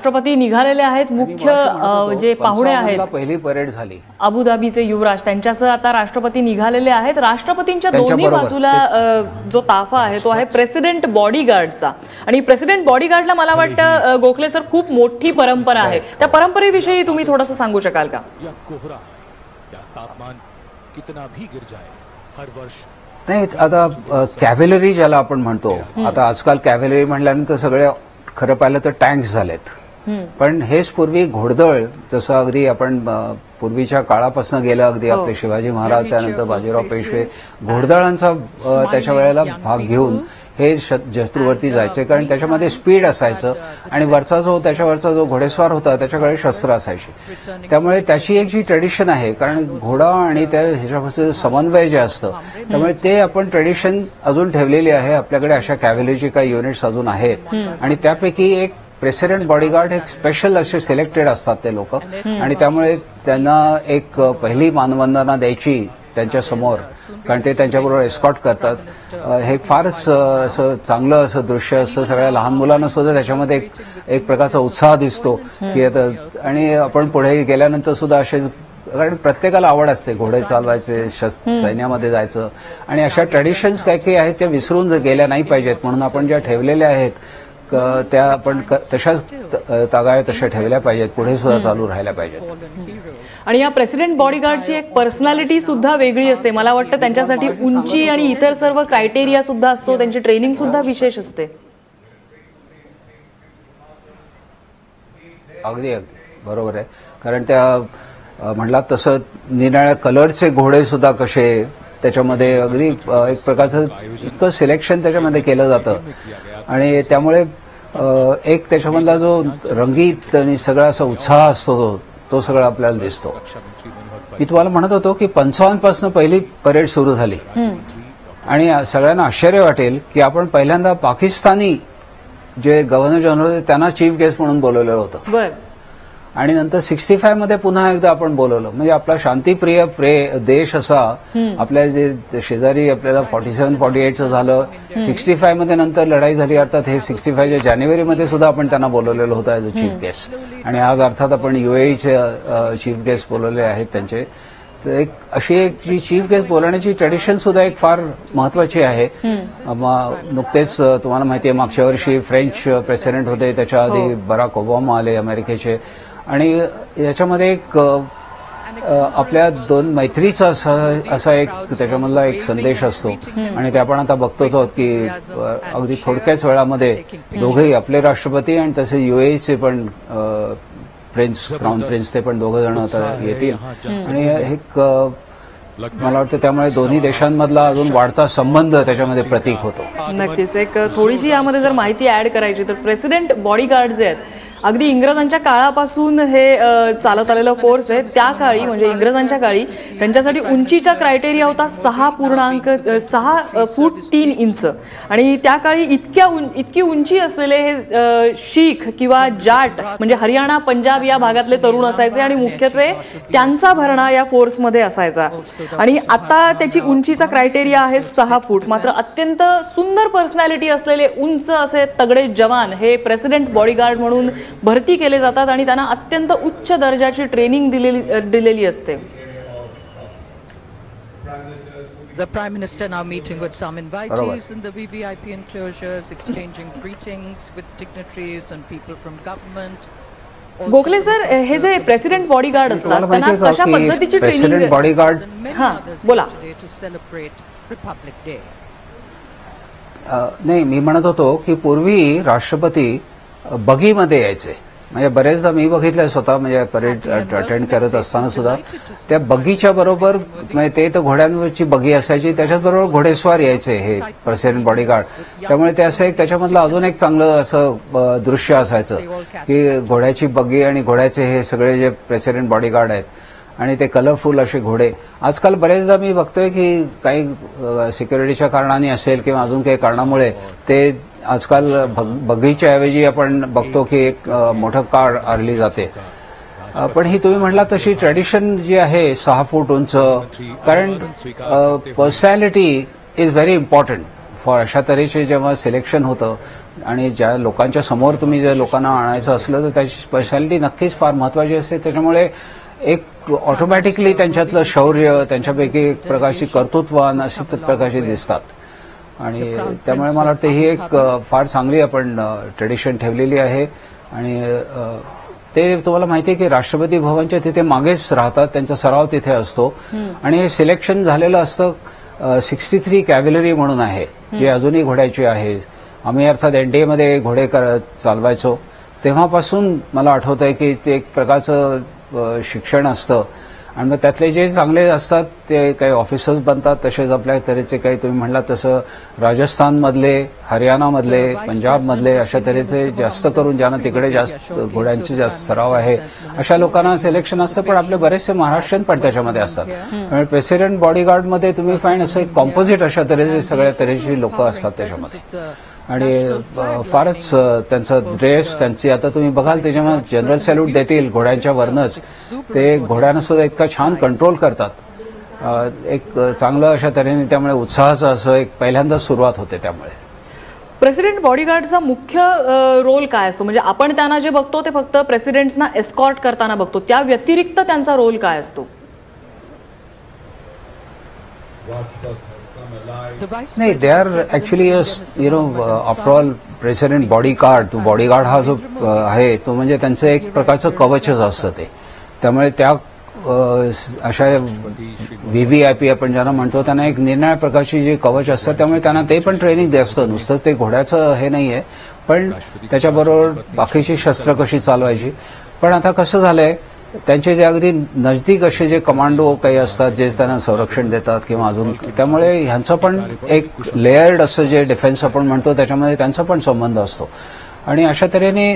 राष्ट्रपती निघालेले आहेत. मुख्य जे पाहुणे आहेत, पहिली परेड झाली अबुधाबीचे युवराज, त्यांच्यासह आता राष्ट्रपती निघालेले आहेत. राष्ट्रपतींच्या दोन्ही बाजूला जो ताफा आहे तो आहे प्रेसिडेंट बॉडीगार्डचा. आणि प्रेसिडेंट बॉडीगार्डला मला वाटतं गोखले सर खूप मोठी परंपरा आहे. त्या परंपरेविषयी तुम्ही थोडंसं सांगू शकाल का? तापमान कितना भी गिर जाए हर वर्ष. नाही, आता कॅव्हलरी ज्याला आपण म्हणतो, आता आजकाल कॅव्हलरी म्हणल्यानंतर सगळे खरं पाहिलं तर टँक्स झालेत, पण हेच पूर्वी घोडदळ, जसं अगदी आपण पूर्वीच्या काळापासून गेलं, अगदी आपले शिवाजी महाराज, त्यानंतर बाजीराव पेशवे घोडदळांचा त्याच्या वेळेला भाग घेऊन हे शत्रूवरती जायचे, कारण त्याच्यामध्ये स्पीड असायचं आणि वरचा जो त्याच्यावरचा जो घोडेस्वार होता त्याच्याकडे शस्त्र असायची. त्यामुळे त्याची एक जी ट्रेडिशन आहे, कारण घोडा आणि त्या ह्याच्यापासून समन्वय जे असतं, त्यामुळे ते आपण ट्रेडिशन अजून ठेवलेली आहे. आपल्याकडे अशा कॅव्हलरीची काही युनिट्स अजून आहेत आणि त्यापैकी एक प्रेसिडेंट बॉडीगार्ड एक स्पेशल असे सिलेक्टेड असतात ते लोक, आणि त्यामुळे त्यांना एक पहिली मानवंदना द्यायची त्यांच्या समोर, कारण ते त्यांच्याबरोबर एस्कॉर्ट करतात. हे फारच असं चांगलं असं दृश्य असतं. सगळ्या लहान मुलांना सुद्धा त्याच्यामध्ये एक प्रकारचा उत्साह दिसतो की आता, आणि आपण पुढे गेल्यानंतर सुद्धा असे, कारण प्रत्येकाला आवड असते घोडे चालवायचे, सैन्यामध्ये जायचं, आणि अशा ट्रेडिशन्स काही काही आहेत त्या विसरून गेल्या नाही पाहिजेत. म्हणून आपण ज्या ठेवलेल्या आहेत त्या आपण तशाच तागाव्या तशा ठेवल्या पाहिजेत, पुढे सुद्धा चालू राहायला पाहिजेत. आणि या प्रेसिडेंट बॉडीगार्डची एक पर्सनॅलिटी सुद्धा वेगळी असते. मला वाटतं त्यांच्यासाठी उंची आणि इतर सर्व क्रायटेरिया सुद्धा असतो, त्यांची ट्रेनिंग सुद्धा विशेष असते. अगदी अगदी बरोबर आहे, कारण त्या म्हणलात तसं निराळ्या कलरचे घोडे सुद्धा कसे, त्याच्यामध्ये अगदी एक प्रकारचं इतकं सिलेक्शन त्याच्यामध्ये केलं जातं, आणि त्यामुळे एक त्याच्यामधला जो रंगीत आणि सगळा असा उत्साह असतो तो सगळा आपल्याला दिसतो. मी तुम्हाला म्हणत होतो की 55 पासून पहिली परेड सुरू झाली, आणि सगळ्यांना आश्चर्य वाटेल की आपण पहिल्यांदा पाकिस्तानी जे गव्हर्नर जनरल होते त्यांना चीफ गेस्ट म्हणून बोलवलेलं होतं, आणि नंतर 65 मध्ये पुन्हा एकदा आपण बोलवलं. म्हणजे आपला शांतीप्रिय देश असा, आपल्या जे शेजारी आपल्याला 47-48चं झालं, 65 मध्ये नंतर लढाई झाली. अर्थात हे 65च्या जानेवारीमध्ये सुद्धा आपण त्यांना बोलवलेलं होतं ऍज अ चीफ गेस्ट, आणि आज अर्थात आपण UAEचे चीफ गेस्ट बोलवले आहेत त्यांचे. तर एक अशी एक जी चीफ गेस्ट बोलवण्याची ट्रेडिशन सुद्धा एक फार महत्वाची आहे. नुकतेच तुम्हाला माहिती आहे मागच्या वर्षी फ्रेंच प्रेसिडेंट होते, त्याच्या आधी बराक ओबामा आले अमेरिकेचे, आणि याच्यामध्ये एक आपल्या दोन मैत्रीचा असा एक त्याच्यामधला एक संदेश असतो, आणि ते आपण आता बघतोच आहोत की अगदी थोडक्याच वेळामध्ये दोघेही, आपले राष्ट्रपती आणि तसे UAEचे पण प्रिन्स, क्राऊन प्रिन्स, ते पण दोघं जण आता येतील, आणि एक मला वाटतं त्यामुळे दोन्ही देशांमधला अजून वाढता संबंध त्याच्यामध्ये प्रतीक होतो. नक्कीच. एक थोडीशी यामध्ये जर माहिती ऍड करायची तर प्रेसिडेंट बॉडीगार्ड जे आहेत, अगदी इंग्रजांच्या काळापासून हे चालत आलेलं फोर्स आहे. त्या काळी म्हणजे इंग्रजांच्या काळी त्यांच्यासाठी उंचीचा क्रायटेरिया होता 6 फूट 3 इंच, आणि त्या काळी इतकी उंची असलेले हे शीख किंवा जाट म्हणजे हरियाणा पंजाब या भागातले तरुण असायचे, आणि मुख्यत्वे त्यांचा भरणा या फोर्समध्ये असायचा. आणि आता त्याची उंचीचा क्रायटेरिया आहे 6 फूट. मात्र अत्यंत सुंदर पर्सनॅलिटी असलेले उंच असे तगडे जवान हे प्रेसिडेंट बॉडीगार्ड म्हणून भरती केले जातात, आणि त्यांना अत्यंत उच्च दर्जाची ट्रेनिंग दिलेली असते. The Prime Minister now meeting with some invitees in the VVIP enclosures, exchanging greetings with dignitaries and people from government. Gokhale sir, हे जे प्रेसिडेंट बॉडीगार्ड असतात त्यांना कशा पद्धतीची ट्रेनिंग? बॉडीगार्ड बोला. नाही, मी म्हणत होतो की पूर्वी राष्ट्रपती बगीमध्ये यायचे. म्हणजे बरेचदा मी बघितलंय स्वतः, म्हणजे परेड अटेंड करत असताना सुद्धा त्या बगीच्या बरोबर, म्हणजे ते तर घोड्यांवरची बगी असायची, त्याच्याचबरोबर घोडेस्वार यायचे हे प्रेसिडेंट बॉडीगार्ड. त्यामुळे ते असं एक त्याच्यामधलं अजून एक चांगलं असं दृश्य असायचं की घोड्याची बगी आणि घोड्याचे हे सगळे जे प्रेसिडेंट बॉडीगार्ड आहेत, आणि ते कलरफुल असे घोडे. आजकाल बरेचदा मी बघतोय की काही सिक्युरिटीच्या कारणाने असेल किंवा अजून काही कारणामुळे ते आजकाल बगीच्या ऐवजी आपण बघतो की एक मोठं कार आणली जाते. पण ही तुम्ही म्हणला तशी ट्रेडिशन जी आहे 6 फूट उंच, कारण personality is very important for अशा तऱ्हेचे जेव्हा सिलेक्शन होतं आणि ज्या लोकांच्या समोर तुम्ही जर लोकांना आणायचं असलं तर त्याची स्पेशालिटी नक्कीच फार महत्वाची असते. त्याच्यामुळे एक ऑटोमॅटिकली त्यांच्यातलं शौर्य, त्यांच्यापैकी एक प्रकारची कर्तृत्वान अशी प्रकारची दिसतात. आणि त्यामुळे मला वाटतं ही एक फार चांगली आपण ट्रेडिशन ठेवलेली आहे. आणि ते तुम्हाला माहिती आहे की राष्ट्रपती भवनच्या तिथे मागेच राहतात, त्यांचा सराव तिथे असतो. आणि हे सिलेक्शन झालेलं असतं 63 कॅव्हलरी म्हणून आहे, जे अजूनही घोड्याची आहे. आम्ही अर्थात एनडीएमध्ये घोडे चालवायचो तेव्हापासून मला आठवतंय की ते एक प्रकारचं शिक्षण असतं. आणि मग त्यातले जे चांगले असतात ते काही ऑफिसर्स बनतात, तसेच आपल्या तऱ्हेचे काही तुम्ही म्हणलात तसं राजस्थानमधले, हरियाणामधले, पंजाबमधले अशा तऱ्हेचे जास्त करून ज्यांना तिकडे जास्त घोड्यांचे जास्त सराव आहे अशा लोकांना सिलेक्शन असतं. पण आपले बरेचसे महाराष्ट्रीयन पण त्याच्यामध्ये असतात. त्यामुळे प्रेसिडेंट बॉडीगार्डमध्ये तुम्ही फाईन असं एक कॉम्पोजिट अशा तऱ्हेचे सगळ्या तऱ्हेची लोक असतात त्याच्यामध्ये. आणि फारच त्यांचा ड्रेस, त्यांची आता तुम्ही बघाल त्याच्यामुळे जनरल सॅल्यूट देतील घोड्यांच्या वरनच, ते घोड्यांना सुद्धा इतका छान कंट्रोल करतात. एक चांगलं अशा तऱ्हेने त्यामुळे उत्साहाचं असं एक पहिल्यांदाच सुरुवात होते. त्यामुळे प्रेसिडेंट बॉडीगार्डचा मुख्य रोल काय असतो? म्हणजे आपण त्यांना जे बघतो ते फक्त प्रेसिडेंट्सना एस्कॉर्ट करताना बघतो, त्या व्यतिरिक्त त्यांचा रोल काय असतो? नाही, they are actually after all president bodyguard हा जो आहे तो म्हणजे त्यांचं एक प्रकारचं कवचच असतं ते. त्यामुळे त्या अशा व्हीव्हीआयपी आपण ज्यांना म्हणतो त्यांना एक निर्णय प्रकारची जी कवच असतात, त्यामुळे त्यांना ते पण ट्रेनिंग असतं. नुसतं ते घोड्याचं हे नाहीये, पण त्याच्याबरोबर बाकीची शस्त्र कशी चालवायची. पण आता कसं झालंय, त्यांचे जे अगदी नजदीक असे जे कमांडो काही असतात जे त्यांना संरक्षण देतात किंवा अजून, त्यामुळे ह्यांचं पण एक लेयर्ड असं जे डिफेन्स आपण म्हणतो त्याच्यामध्ये त्यांचा पण संबंध असतो. आणि अशा तऱ्हेने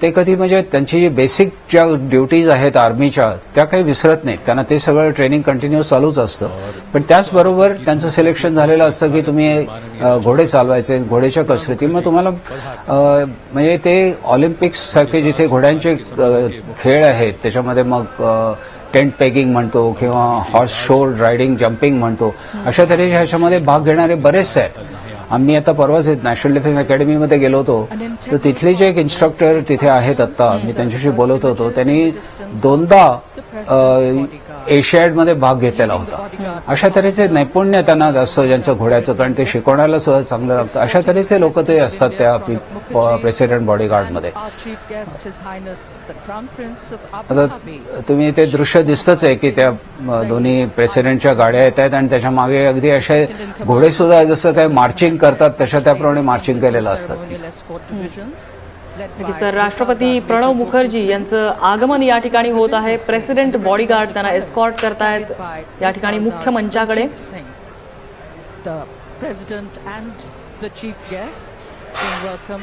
ते कधी म्हणजे त्यांची जी बेसिक ज्या ड्युटीज आहेत आर्मीच्या त्या काही विसरत नाहीत. त्यांना ते सगळं ट्रेनिंग कंटिन्युअस चालूच असतं. पण त्याचबरोबर त्यांचं सिलेक्शन झालेलं असतं की तुम्ही घोडे चालवायचे, घोड्याच्या कसरती. मग तुम्हाला म्हणजे ते ऑलिम्पिक्स सारखे जिथे घोड्यांचे खेळ आहेत त्याच्यामध्ये मग टेंट पेगिंग म्हणतो किंवा हॉर्स शो रायडिंग, जम्पिंग म्हणतो, अशा तऱ्हेच्या ह्याच्यामध्ये भाग घेणारे बरेचसे आहेत. आम्ही आता परवाच नॅशनल डिफेन्स अकॅडमीमध्ये गेलो होतो, तर तिथले जे एक इन्स्ट्रक्टर तिथे आहेत आता, मी त्यांच्याशी बोलत होतो, त्यांनी 2दा एशियाडमध्ये भाग घेतलेला होता. अशा तऱ्हेचे नैपुण्य त्यांना जास्त ज्यांचं घोड्याचं, कारण ते शिकवण्याला सुद्धा चांगलं लागतं, अशा तऱ्हेचे लोक ते असतात त्या प्रेसिडेंट बॉडीगार्डमध्ये. आता तुम्ही ते दृश्य दिसतच आहे की त्या दोन्ही प्रेसिडेंटच्या गाड्या येत आहेत आणि त्याच्या मागे अगदी असे घोडे सुद्धा जसं काही मार्चिंग करतात तशा त्याप्रमाणे मार्चिंग केलेलं असतं. तर राष्ट्रपती प्रणव मुखर्जी यांचं आगमन या ठिकाणी होत आहे. प्रेसिडेंट बॉडीगार्ड त्यांना एस्कॉर्ट करतायत या ठिकाणी मुख्य मंचाकडे.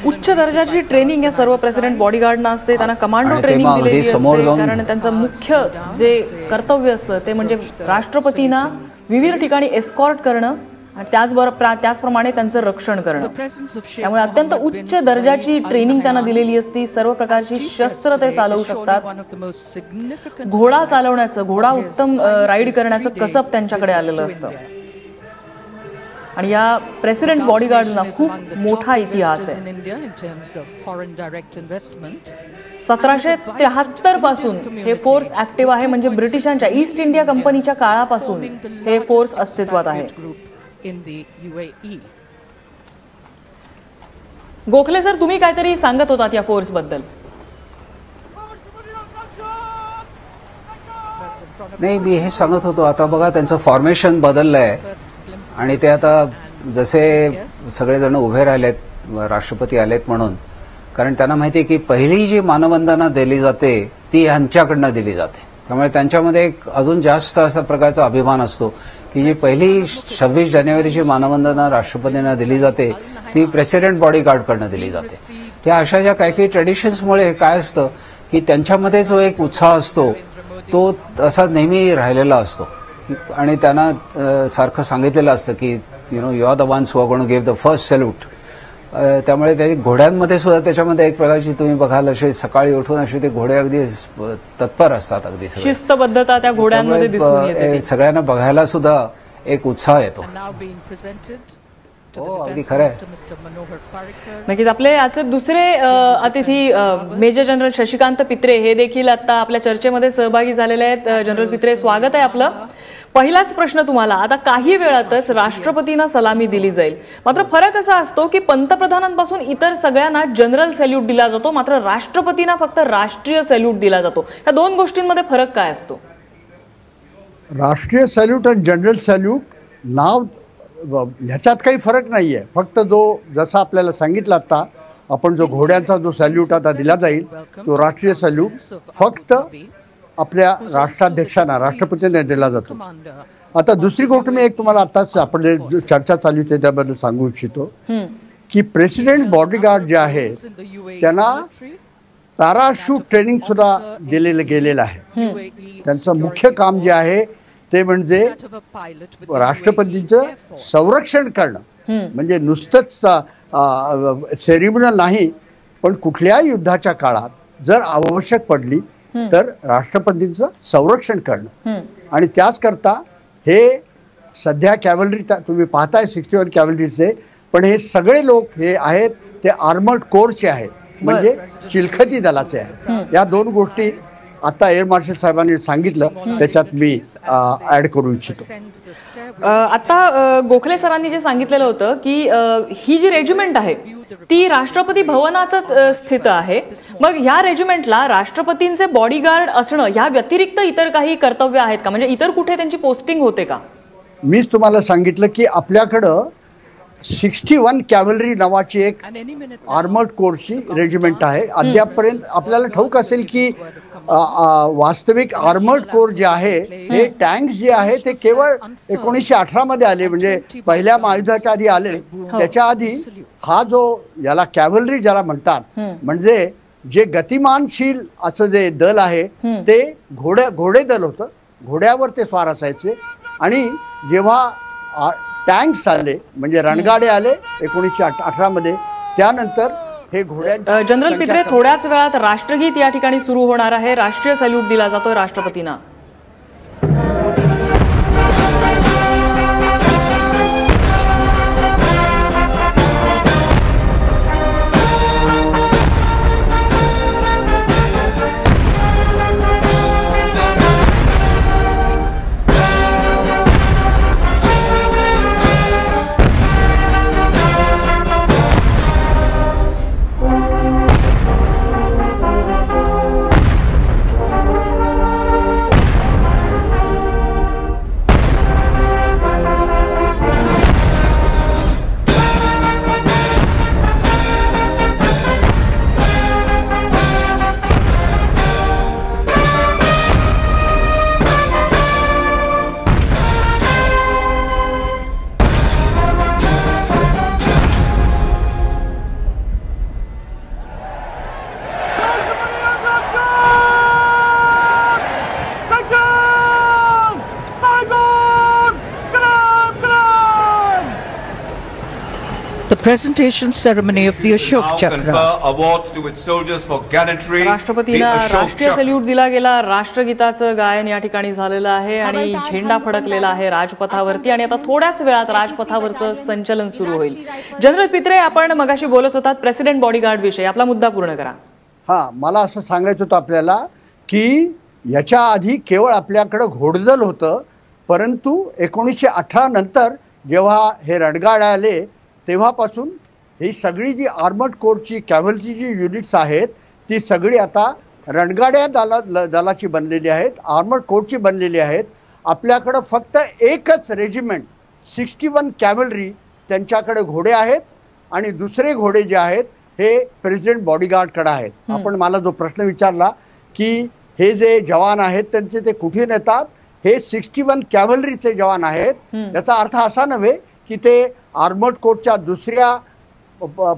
उच्च दर्जाची ट्रेनिंग या सर्व प्रेसिडेंट बॉडीगार्डना असते. त्यांना कमांडो ट्रेनिंग दिलेली असते, कारण त्यांचं मुख्य जे कर्तव्य असतं ते म्हणजे राष्ट्रपतींना विविध ठिकाणी एस्कॉर्ट करणं आणि त्याचप्रमाणे त्यांचं रक्षण करणं. त्यामुळे अत्यंत उच्च दर्जाची ट्रेनिंग त्यांना दिलेली असती. सर्व प्रकारची शस्त्र ते चालवू शकतात. घोडा चालवण्याचं, घोडा उत्तम राईड करण्याचं कसब त्यांच्याकडे आलेलं असतं. आणि या प्रेसिडेंट बॉडीगार्डना खूप मोठा इतिहास आहे. 1773 पासून हे फोर्स ऍक्टिव्ह आहे. म्हणजे ब्रिटिशांच्या ईस्ट इंडिया कंपनीच्या काळापासून हे फोर्स अस्तित्वात आहे. गोखले सर, तुम्ही काहीतरी सांगत होतात या फोर्स बद्दल. नाही, मी हे सांगत होतो, आता बघा त्यांचं फॉर्मेशन बदललंय आणि ते आता जसे सगळेजण उभे राहिलेत, राष्ट्रपती आलेत म्हणून, कारण त्यांना माहिती आहे की पहिली जी मानवंदना दिली जाते ती यांच्याकडनं दिली जाते. त्यामुळे त्यांच्यामध्ये एक अजून जास्त असा प्रकारचा अभिमान असतो की जी पहिली 26 जानेवारीची मानवंदना राष्ट्रपतींना दिली जाते ती प्रेसिडेंट बॉडीगार्डकडनं दिली जाते. त्या अशा ज्या काही काही ट्रेडिशन्समुळे काय असतं की त्यांच्यामध्ये जो एक उत्साह असतो तो असा नेहमी राहिलेला असतो. आणि त्यांना सारखं सांगितलेलं असतं की you are the ones who are going to give the first salute. त्यामुळे त्या घोड्यांमध्ये सुद्धा त्याच्यामध्ये एक प्रकारची तुम्ही बघाल असे सकाळी उठून असे ते घोडे अगदी तत्पर असतात, अगदी शिस्तबद्धता त्या घोड्यांमध्ये दिसून येते. सगळ्यांना बघायला सुद्धा एक उत्साह येतो. to the Oh, अगदी Defence खरं आहे. Minister, Mr. Manohar Parrikar. नक्कीच आपले आजचे दुसरे अतिथी मेजर जनरल शशिकांत पित्रे हे देखील आता आपल्या चर्चेमध्ये सहभागी झालेले आहेत. जनरल पित्रे, स्वागत आहे आपलं. पहिलाच प्रश्न तुम्हाला, आता काही वेळातच राष्ट्रपतींना सलामी दिली जाईल, मात्र फरक असा असतो की पंतप्रधानांपासून इतर सगळ्यांना जनरल सॅल्यूट दिला जातो, मात्र राष्ट्रपतींना फक्त राष्ट्रीय सॅल्यूट दिला जातो. या दोन गोष्टींमध्ये फरक काय असतो? राष्ट्रीय सॅल्यूट आणि जनरल सॅल्यूट नाव ह्याच्यात काही फरक नाही आहे. फक्त जसा आपल्याला सांगितलं आता, आपण जो घोड्यांचा जो सॅल्यूट आता दिला जाईल तो राष्ट्रीय सॅल्यूट फक्त आपल्या राष्ट्राध्यक्षांना, राष्ट्रपतींना दिला जातो. आता दुसरी गोष्ट मी एक तुम्हाला आताच आपण चर्चा चालू आहे त्याबद्दल सांगू इच्छितो की प्रेसिडेंट बॉडीगार्ड जे आहे त्यांना पॅराशूट ट्रेनिंग सुद्धा दिलेलं गेलेलं आहे. त्यांचं मुख्य काम जे आहे ते म्हणजे राष्ट्रपतींचं संरक्षण करणं, म्हणजे नुसतंच सेरिमोनियल नाही, पण कुठल्याही युद्धाच्या काळात जर आवश्यक पडली तर राष्ट्रपतींचं संरक्षण करणं. आणि त्याच करता हे सध्या कॅव्हलरी तुम्ही पाहताय 61 कॅव्हलरीचे, पण हे सगळे लोक हे आहेत ते आर्मर्ड कोरचे आहेत, म्हणजे चिलखती दलाचे आहेत. या दोन गोष्टी आता एअर मार्शल साहेबांनी सांगितलं, त्याच्यात मी ऍड करू इच्छितो. आता गोखले सरांनी जे सांगितलेलं होतं की ही जी रेजिमेंट आहे ती राष्ट्रपती भवनातच स्थित आहे, मग ह्या रेजिमेंटला राष्ट्रपतींचे बॉडीगार्ड असणं ह्या व्यतिरिक्त इतर काही कर्तव्य आहेत का? म्हणजे इतर कुठे त्यांची पोस्टिंग होते का? मीच तुम्हाला सांगितलं की आपल्याकडं 61 कॅव्हलरी नावाची एक आर्मर्ड कोरची रेजिमेंट आहे. अद्यापपर्यंत आपल्याला ठाऊक असेल की वास्तविक आर्मर्ड कोर जे आहे हे टँक्स जे आहे ते केवळ 1918 मध्ये आले, म्हणजे पहिल्या महायुद्धाच्या आधी आले. त्याच्या आधी हा जो याला कॅव्हलरी ज्याला म्हणतात, म्हणजे जे गतिमानशील असं जे दल आहे ते घोडे दल होतं. घोड्यावर ते स्वार असायचे. आणि जेव्हा टँक्स आले म्हणजे रणगाडे आले 1918 मध्ये, त्यानंतर हे घोड्या. जनरल पित्रे, थोड्याच वेळात राष्ट्रगीत या ठिकाणी सुरू होणार आहे. राष्ट्रीय सॅल्यूट दिला जातोय राष्ट्रपतींना. The presentation ceremony of the Ashok Chakra. Awards to its soldiers for gallantry. राष्ट्रपतींना राष्ट्रीय सॅल्यूट दिला गेला. राष्ट्रगीताचं गायन या ठिकाणी झालेलं आहे आणि झेंडा फडकलेला आहे राजपथावरती, आणि आता थोड्याच वेळात राजपथावरचं संचलन सुरू होईल. जनरल पित्रे, आपण मगाशी बोलत होतात प्रेसिडेंट बॉडीगार्ड विषयी, आपला मुद्दा पूर्ण करा. मला असं सांगायचं होतं आपल्याला की याच्या आधी केवळ आपल्याकडे घोडदल होतं, परंतु 1918 नंतर जेव्हा हे रणगाडे आले तेव्हापासून ही सगळी जी आर्मर्ड कोरची कॅव्हलरी जी युनिट्स आहेत ती सगळी आता रणगाड्या दलाची बनलेली आहेत, आर्मर्ड कोरची बनलेली आहेत. आपल्याकडं फक्त एकच रेजिमेंट 61 कॅव्हलरी त्यांच्याकडे घोडे आहेत, आणि दुसरे घोडे जे आहेत हे प्रेसिडेंट बॉडीगार्डकडे आहेत. आपण मला जो प्रश्न विचारला की हे जे जवान आहेत त्यांचे ते कुठे नेतात, हे 61 कॅव्हलरीचे जवान आहेत. याचा अर्थ असा नव्हे की ते आर्मर्ड कोरच्या दुसऱ्या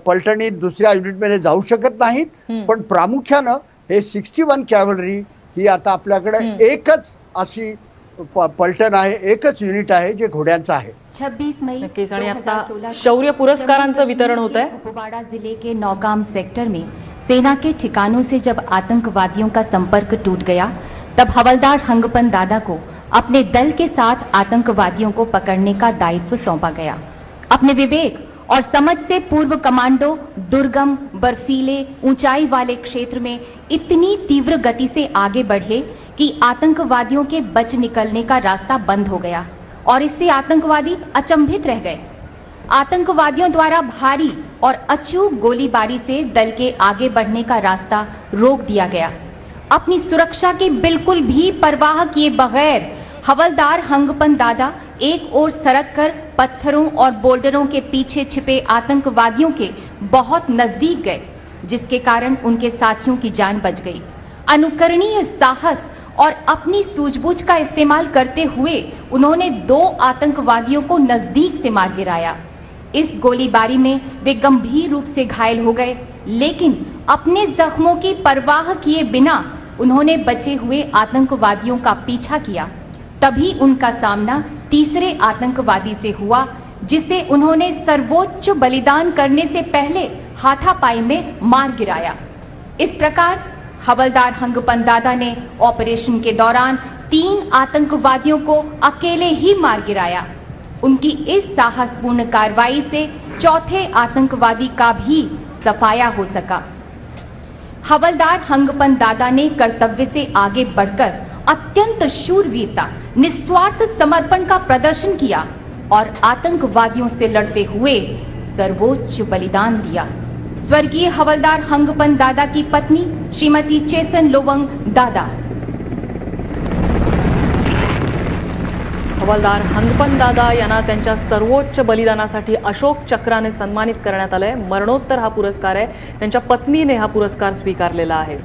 पलटणीत दुसऱ्या युनिटमध्ये जाऊ शकत नाहीत, पण प्रामुख्यानं हे 61 कॅव्हलरी ही आता आपल्याकडे एकच अशी पलटण आहे, एकच युनिट आहे जे घोड्यांचं आहे. 26 मई नक्कीच. आणि आता शौर्य पुरस्कारांचं वितरण होत आहे. कुपवाड़ा जिले के नौगाम सेक्टर में सेना के ठिकानों से जब आतंकवादियों का संपर्क टूट गया, तब हवलदार हंगपन दादा को अपने दल के साथ आतंकवादियों को पकड़ने का दायित्व सौंपा गया. अपने विवेक और समझ से पूर्व कमांडो दुर्गम, बर्फीले, ऊंचाई वाले क्षेत्र में इतनी तीव्र गति से आगे बढ़े कि आतंकवादियों के बच निकलने का रास्ता बंद हो गया और इससे आतंकवादी अचंभित रह गए। आतंकवादियों द्वारा भारी और अचूक गोलीबारी से दल के आगे बढ़ने का रास्ता रोक दिया गया। अपनी सुरक्षा की बिल्कुल भी परवाह किए बगैर हवलदार हंगपन दादा एक ओर सरक कर पत्थरों और बोल्डरों के पीछे छिपे आतंकवादियों के बहुत नजदीक गए, जिसके कारण उनके साथियों की जान बच गई। अनुकरणीय साहस और अपनी सूझबूझ का इस्तेमाल करते हुए उन्होंने 2 आतंकवादियों को नजदीक से मार गिराया। इस गोलीबारी में वे गंभीर रूप से घायल हो गए, लेकिन अपने जख्मों की परवाह किए बिना उन्होंने बचे हुए आतंकवादियों का पीछा किया। तभी उनका सामना तीसरे आतंकवादी से हुआ, जिसे उन्होंने सर्वोच्च बलिदान करने से पहले हाथापाई में मार गिराया। इस प्रकार हवलदार हंगपन दादा ने ऑपरेशन के दौरान 3 आतंकवादियों को अकेले ही मार गिराया। उनकी इस साहसपूर्ण कार्रवाई से चौथे आतंकवादी का भी सफाया हो सका। हवलदार हंगपन दादा ने कर्तव्य से आगे बढ़कर अत्यंत शूरवीरता, निस्वार्थ समर्पण का प्रदर्शन किया और आतंकवादियों से लड़ते हुए सर्वोच्च बलिदान दिया। स्वर्गीय हवलदार हंगपन दादा की पत्नी श्रीमती चेसन लोवंग दादा। हवालदार हंगपन दादा यांना त्यांच्या सर्वोच्च बलिदानासाठी अशोक चक्राने सन्मानित करण्यात आलंय। मरणोत्तर हा पुरस्कार आहे। त्यांच्या पत्नीने हा पुरस्कार स्वीकारलेला आहे।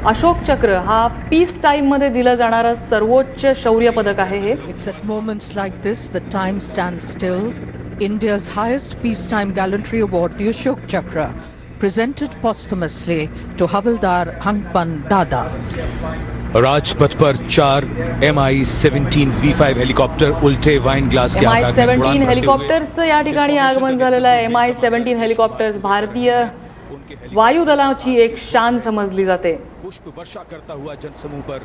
अशोक चक्र हा पीस टाइम मध्ये दिलं जाणारं सर्वोच्च शौर्य पदक आहे हे। It's at moments like this that time stands still. India's highest peacetime gallantry award, the Ashok Chakra, presented posthumously to Havildar Hangpan Dada. Rajpath per 4 MI-17 V5 helicopter उल्टे वाइन ग्लास के आकार में उड़ान MI-17 भरते हुए हेलिकॉप्टर्सचं या ठिकाणी आगमन झालेलं आहे। MI-17 हेलिकॉप्टर्स भारतीय वायुदलाची एक शान समजली जाते। पुष्प वर्षा करता हुआ जनसमूह पर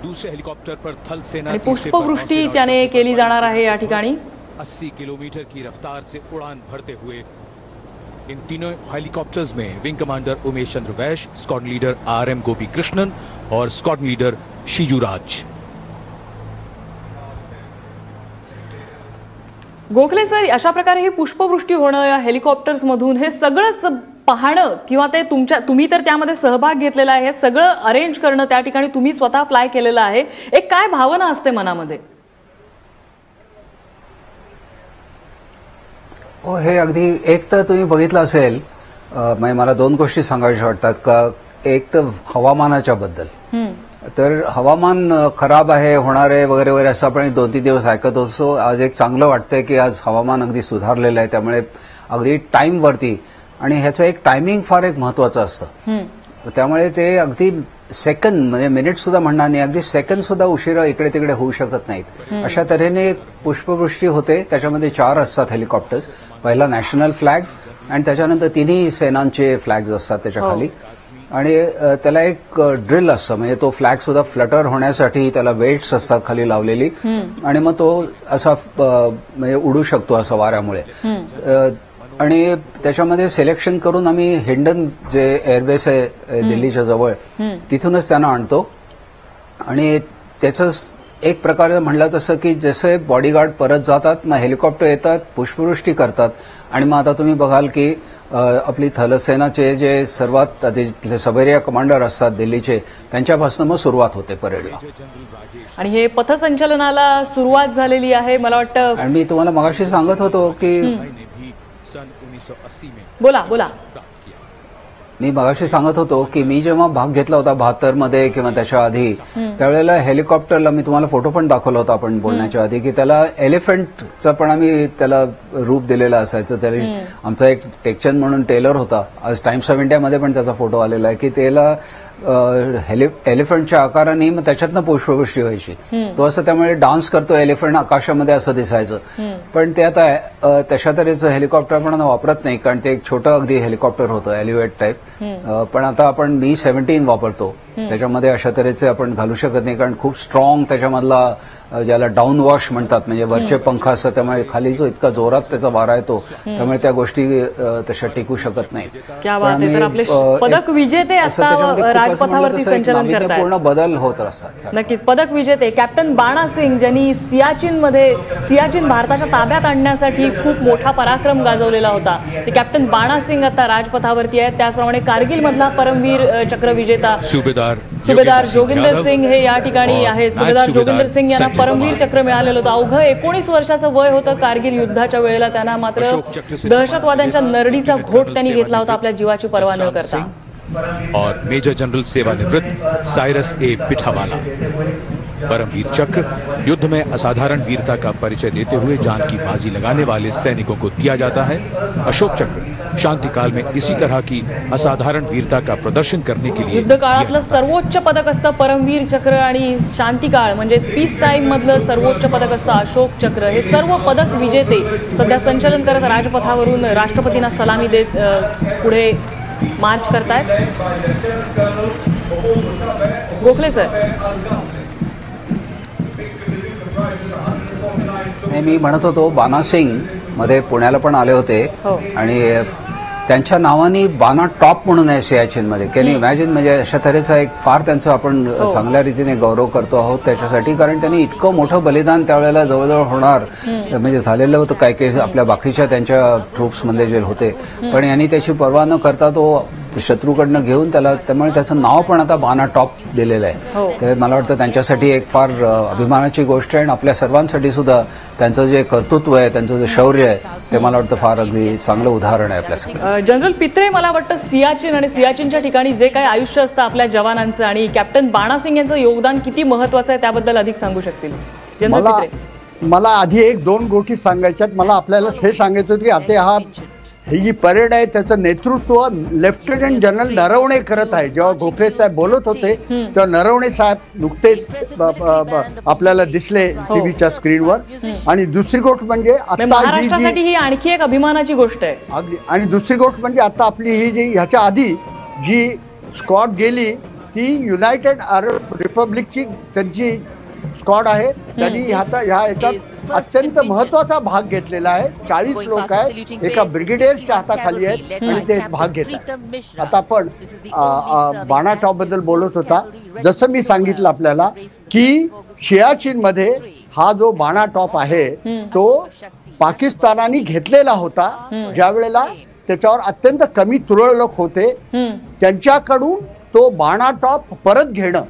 दूसरे हेलिकॉप्टर पर थल सेना आणि पुष्पवृष्टी त्याने केली जाणार आहे या ठिकाणी। 80 किलोमीटर की रफ्तार से उड़ान भरते हुए इन तीनों हेलीकॉप्टर्स में विंग कमांडर उमेश चंद्र वैश, स्क्वाड्रन लीडर RM गोपी कृष्णन और स्क्वाड्रन लीडर शिजुराज। गोखले सर, अशा प्रकारे ही पुष्पवृष्टी होणं या हेलिकॉप्टर्स मधून हे सगळंच पाहणं किंवा ते तुम्ही तर त्यामध्ये सहभाग घेतलेला आहे, हे सगळं अरेंज करणं त्या ठिकाणी तुम्ही स्वतः फ्लाय केलेलं आहे, एक काय भावना असते मनामध्ये? हो, हे अगदी एक तर तुम्ही बघितलं असेल, मला 2 गोष्टी सांगायच्या वाटतात का। एक तर हवामानाच्या बद्दल, तर हवामान खराब आहे, होणार आहे वगैरे वगैरे असं आपण 2-3 दिवस ऐकत असतो। आज एक चांगलं वाटतंय की आज हवामान अगदी सुधारलेलं आहे, त्यामुळे अगदी टाइम वरती, आणि ह्याचं एक टायमिंग फार एक महत्वाचं असतं, त्यामुळे ते अगदी सेकंद म्हणजे मिनिट सुद्धा म्हणणार नाही, अगदी सेकंद सुद्धा उशिरा इकडे तिकडे होऊ शकत नाहीत। अशा तऱ्हेने पुष्पवृष्टी होते। त्याच्यामध्ये 4 असतात हेलिकॉप्टर्स, पहिला नॅशनल फ्लॅग आणि त्याच्यानंतर तिन्ही सेनांचे फ्लॅग्स असतात त्याच्या खाली, आणि त्याला एक ड्रिल असतं, म्हणजे तो फ्लॅग सुद्धा फ्लटर होण्यासाठी त्याला वेट्स असतात खाली लावलेली, आणि मग तो असा म्हणजे उडू शकतो असं वाऱ्यामुळे। आणि त्याच्यामध्ये सिलेक्शन करून आम्ही हिंडन जे एअरबेस आहे दिल्लीच्या जवळ, तिथूनच त्यांना आणतो, आणि त्याचं एक प्रकारे म्हणलं तसं की जसे बॉडीगार्ड परत जातात, मग हेलिकॉप्टर येतात, पुष्पवृष्टी करतात, आणि मग आता तुम्ही बघाल की आपली थलसेनाचे जे सर्वात आधी सबेरिया कमांडर असतात दिल्लीचे, त्यांच्यापासून मग सुरुवात होते परेडला। आणि हे पथसंचलनाला सुरुवात झालेली आहे मला वाटतं। आणि मी तुम्हाला मगाशी सांगत होतो की बोला मी मगाशी सांगत होतो की मी जेव्हा भाग घेतला होता 72 मध्ये किंवा त्याच्या आधी, त्यावेळेला हेलिकॉप्टरला मी तुम्हाला फोटो पण दाखवला होता आपण बोलण्याच्या आधी, की त्याला एलिफंटचं पण आम्ही त्याला रूप दिलेलं असायचं। तरी आमचा एक टेकचंद म्हणून टेलर होता, आज टाइम्स ऑफ इंडियामध्ये पण त्याचा फोटो आलेला आहे, की त्याला एलिफंटच्या आकाराने मग त्याच्यातनं पुष्पवृष्टी व्हायची, तो असं त्यामुळे डान्स करतो एलिफंट आकाशामध्ये असं दिसायचं। पण ते आता तशा तऱ्हेचं हेलिकॉप्टर आपण वापरत नाही, कारण ते एक छोटं अगदी हेलिकॉप्टर होतं एलिव्हेट टाईप, पण आता आपण मी-17 वापरतो, त्याच्यामध्ये अशा तऱ्हेचे आपण घालू शकत नाही, कारण खूप स्ट्रॉंग त्याच्यामधला ज्याला डाऊन वॉश म्हणतात, म्हणजे वरचे पंख असतात त्यामुळे खाली जो इतका जोरात त्याचा वारा येतो त्यामुळे त्या गोष्टी तशा टिकू शकत नाहीत. क्या बात आहे. तर आपले पदक विजेते आता राजपथावरती संचलन करतात. पूर्ण बदल होत असतात. नक्कीच पदक विजेते कॅप्टन बाणा सिंग ज्यांनी सियाचीन भारताच्या ताब्यात आणण्यासाठी खूप मोठा पराक्रम गाजवलेला होता, ते कॅप्टन बाणा सिंग आता राजपथावरती आहेत. त्याचप्रमाणे कारगिल मधला परमवीर चक्र विजेता सुभेदार जोगिंदर सिंग हे या ठिकाणी आहेत. सुभेदार जोगिंदर सिंग यांना परमवीर चक्र मिळालेलं होतं. अवघं 19 वर्षाचं वय होतं कारगिल युद्धाच्या वेळेला. त्यांना मात्र दहशतवाद्यांच्या नरडीचा घोट त्यांनी घेतला होता आपल्या जीवाची पर्वा न करता. और मेजर जनरल सेवानिवृत्त साइरस ए पिठावाला। परमवीर चक्र युद्ध में असाधारण वीरता का परिचय देते हुए जान की बाजी लगाने वाले सैनिकों को दिया जाता है। अशोक चक्र शांति काल में इसी तरह की असाधारण वीरता का प्रदर्शन करने के लिए युद्ध काळातलं सर्वोच्च पदक असतं परमवीर चक्र आणि शांती काळ म्हणजे पीस टाइम मधलं सर्वोच्च पदक असतं अशोक चक्र। हे सर्व पदक विजेते सध्या संचलन करत राजपथावरून राष्ट्रपतींना सलामी देत पुढे मार्च करतायत। गोखले सर, मी म्हणत होतो बाणा सिंग मध्ये पुण्याला पण आले होते आणि त्यांच्या नावाने बाणा टॉप म्हणून आहे सियाचीनमध्ये। कॅन यू इमॅजिन, म्हणजे अशा तऱ्हेचा एक फार त्यांचं आपण चांगल्या रीतीने गौरव करतो आहोत त्याच्यासाठी, कारण त्यांनी इतकं मोठं बलिदान त्यावेळेला जवळजवळ होणार म्हणजे झालेलं होतं काय काय आपल्या बाकीच्या त्यांच्या ट्रूप्समधले जे होते, पण यांनी त्याची पर्वा न करता तो शत्रूकडनं घेऊन त्याला, त्यामुळे त्याचं नाव पण आता बाणा टॉप दिलेलं आहे। ते मला वाटतं त्यांच्यासाठी एक फार अभिमानाची गोष्ट आहे आणि आपल्या सर्वांसाठी सुद्धा त्यांचं जे कर्तृत्व आहे, त्यांचं जे शौर्य आहे ते मला वाटतं फार अगदी चांगलं उदाहरण आहे आपल्यासाठी। जनरल पित्रे, मला वाटतं सियाचीन आणि सियाचीनच्या ठिकाणी जे काही आयुष्य असतं आपल्या जवानांचं आणि कॅप्टन बाणा सिंग यांचं योगदान किती महत्वाचं आहे त्याबद्दल अधिक सांगू शकतील जनरल पित्रे? मला आधी एक दोन गोष्टी सांगायच्यात। मला आपल्याला हे सांगायचं होतं की आता ही जी परेड आहे त्याचं नेतृत्व लेफ्टनंट जनरल नरवणे करत आहे। जेव्हा गोखले साहेब बोलत होते तेव्हा नरवणे साहेब नुकतेच आपल्याला दिसले टीव्हीच्या स्क्रीनवर। आणि दुसरी गोष्ट म्हणजे आता महाराष्ट्रासाठी ही आणखी एक अभिमानाची गोष्ट आहे। आणि दुसरी गोष्ट म्हणजे आता आपली ही जी ह्याच्या आधी जी स्क्वॉड गेली ती युनायटेड अरब रिपब्लिकची त्यांची स्क्वॉड आहे। त्यांनी ह्या याच्यात अत्यंत महत्वाचा भाग घेतलेला आहे। 40 लोक आहेत, एका ब्रिगेडियरच्या हाताखाली आहेत आणि ते भाग घेतात। आता आपण बाणा टॉप बद्दल बोलत होता, जसं मी सांगितलं आपल्याला की सियाचीन मध्ये हा जो बाणा टॉप आहे तो पाकिस्तानाने घेतलेला होता। ज्या वेळेला त्याच्यावर अत्यंत कमी तुरळक होते त्यांच्याकडून तो बाणा टॉप परत घेणं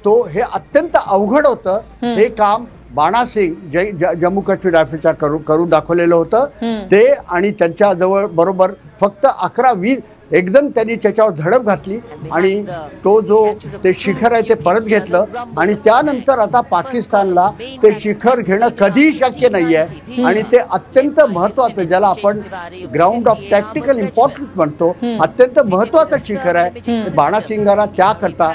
तो हे अत्यंत अवघड होतं। हे काम बाणा सिंग जम्मू काश्मीर रायफलच्या करून दाखवलेलं होतं ते, आणि त्यांच्या जवळ बरोबर फक्त 11-20 एकदम त्यांनी त्याच्यावर झडप घातली आणि तो जो ते शिखर आहे ते परत घेतलं। आणि त्यानंतर आता पाकिस्तानला ते शिखर घेणं कधीही शक्य नाहीये आणि ते अत्यंत महत्वाचं, ज्याला आपण ग्राउंड ऑफ टॅक्टिकल इम्पॉर्टन्स म्हणतो, अत्यंत महत्वाचं शिखर आहे। बाणा सिंगाला त्याकरता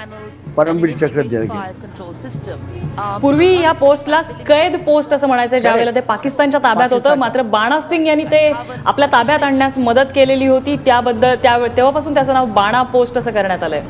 परमवीर चक्र दिलं गेलं। पूर्वी या पोस्टला कैद पोस्ट असं म्हणायचं ज्या वेळेला ते पाकिस्तानच्या ताब्यात होतं, मात्र बाणा सिंग यांनी ते आपल्या ताब्यात आणण्यास मदत केलेली होती, त्याबद्दल तेव्हापासून त्याचं नाव बाणा पोस्ट असं करण्यात आलंय।